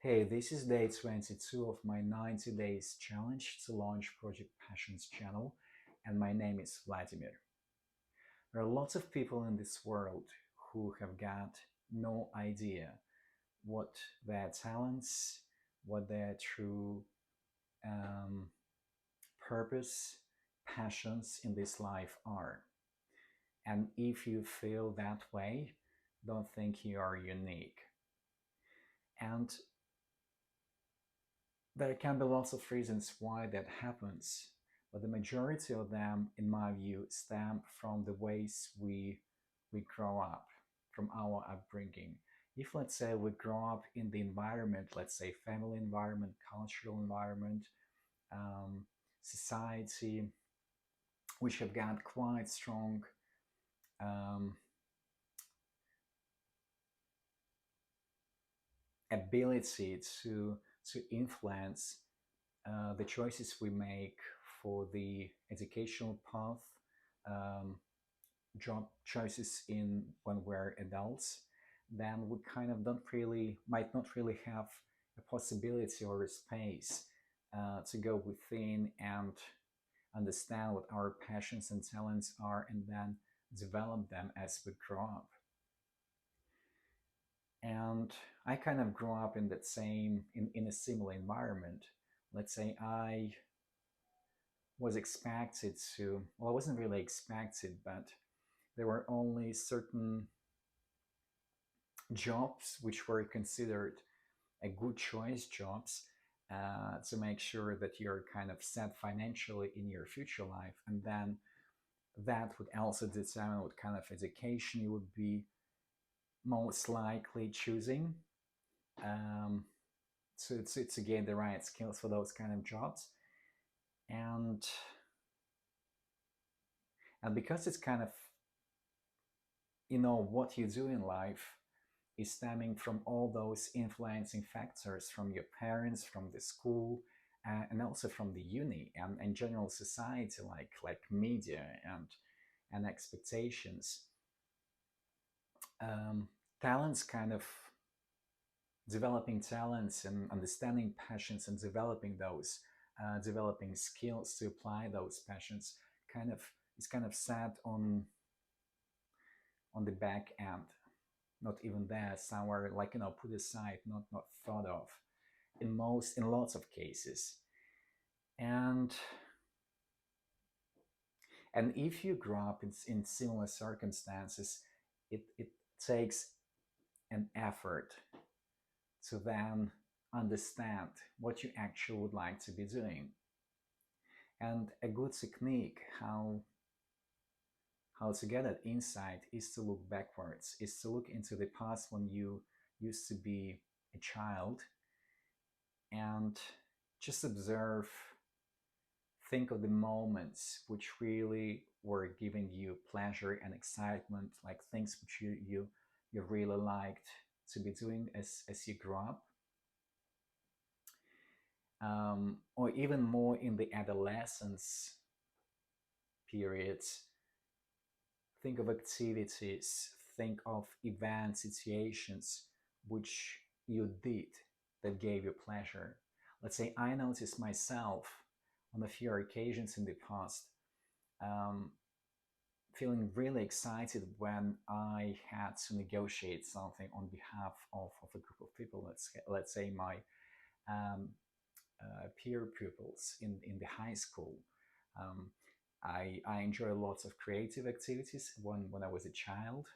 Hey, this is day 22 of my 90 days challenge to launch Project Passions channel, and my name is Vladimir. There are lots of people in this world who have got no idea what their talents, what their true um, purpose, passions in this life are. And if you feel that way, don't think you are unique. And there can be lots of reasons why that happens, but the majority of them, in my view, stem from the ways we grow up, from our upbringing. If let's say we grow up in the environment, let's say family environment, cultural environment, um, society, which have got quite strong um, ability to influence the choices we make for the educational path, um, job choices in when we're adults, then we kind of don't really might not really have a possibility or a space to go within and understand what our passions and talents are, and then develop them as we grow up. And I kind of grew up in that same in a similar environment. Let's say I was expected to, well, I wasn't really expected, but there were only certain jobs which were considered a good choice jobs to make sure that you're kind of set financially in your future life. And then that would also determine what kind of education you would be most likely choosing um, to gain the right skills for those kind of jobs. And and because it's kind of, what you do in life is stemming from all those influencing factors from your parents, from the school, and also from the uni and general society, like media and expectations. Um, talents kind of developing talents and understanding passions and developing those, developing skills to apply those passions, kind of is kind of set on the back end, not even there, somewhere, like, put aside, not thought of in lots of cases. And and if you grow up in similar circumstances, it takes an effort to then understand what you actually would like to be doing. And a good technique how to get that insight is to look backwards, is to look into the past when you used to be a child, and just observe, think of the moments which really were giving you pleasure and excitement, like things which you really liked to be doing as you grew up, or even more in the adolescence periods. Think of activities, think of event situations which you did that gave you pleasure. Let's say I noticed myself on a few occasions in the past, um, feeling really excited when I had to negotiate something on behalf of a group of people. Let's say my um, peer pupils in the high school. Um, I enjoy lots of creative activities when I was a child.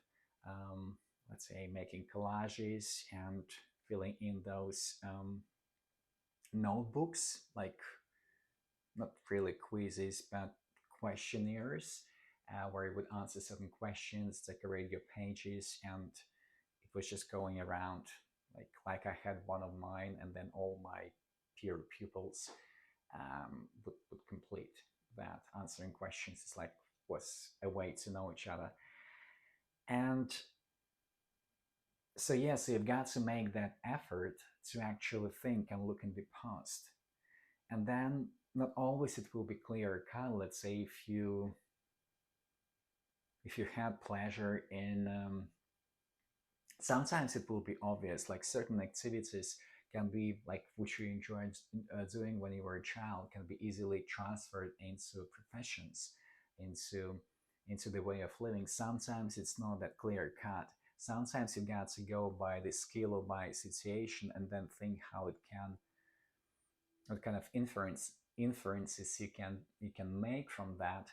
Um, let's say making collages and filling in those notebooks, like not really quizzes, but questionnaires, where you would answer certain questions, decorate your pages, and it was just going around like I had one of mine, and then all my peer pupils would complete that. Answering questions is like was a way to know each other. And so yeah, so you've got to make that effort to actually think and look in the past. And then not always it will be clear cut. Let's say if you had pleasure in, sometimes it will be obvious, like certain activities can be like which you enjoyed doing when you were a child can be easily transferred into professions, into the way of living. Sometimes it's not that clear cut. Sometimes you got to go by the skill or by situation and then think how it can, what kind of inferences you can make from that,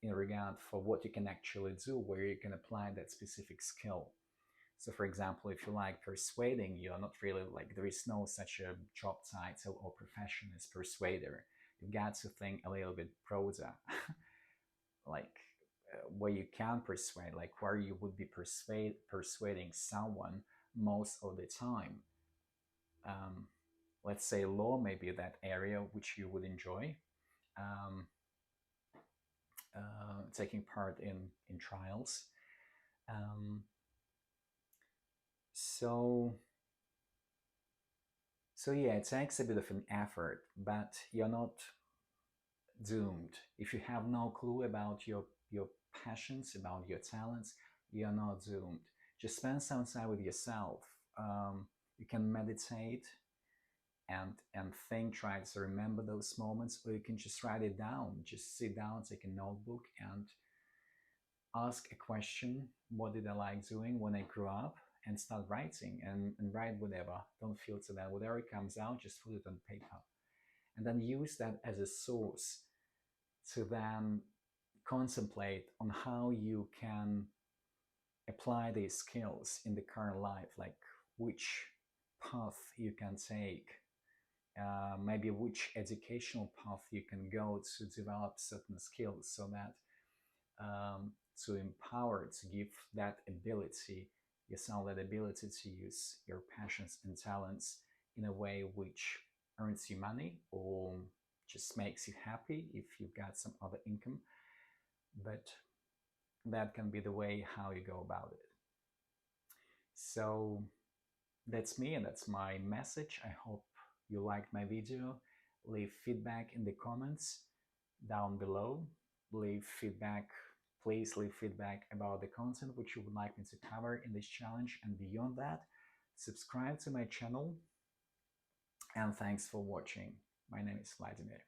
in regard for what you can actually do, where you can apply that specific skill. So, for example, if you like persuading, you're not really like, there is no such a job title or profession as persuader. You've got to think a little bit broader, like where you can persuade, like where you would be persuading someone most of the time. Um, let's say law may be that area which you would enjoy. Um, taking part in trials. Um, so so yeah, it takes a bit of an effort, but you're not doomed. If you have no clue about your passions, about your talents, you're not doomed. Just spend some time with yourself. You can meditate and think, try to remember those moments, or you can just write it down. Just sit down, take a notebook, and ask a question: what did I like doing when I grew up? And start writing, and write whatever. Don't filter that. Whatever comes out, just put it on paper. And then use that as a source to then contemplate on how you can apply these skills in the current life, like which path you can take, maybe which educational path you can go to develop certain skills, so that to empower, to give that ability, yourself that ability to use your passions and talents in a way which earns you money or just makes you happy if you've got some other income. But that can be the way how you go about it. So that's me, and that's my message. I hope you liked my video. Leave feedback in the comments down below. Leave feedback, please leave feedback about the content which you would like me to cover in this challenge, and beyond that, subscribe to my channel. And thanks for watching. My name is Vladimir.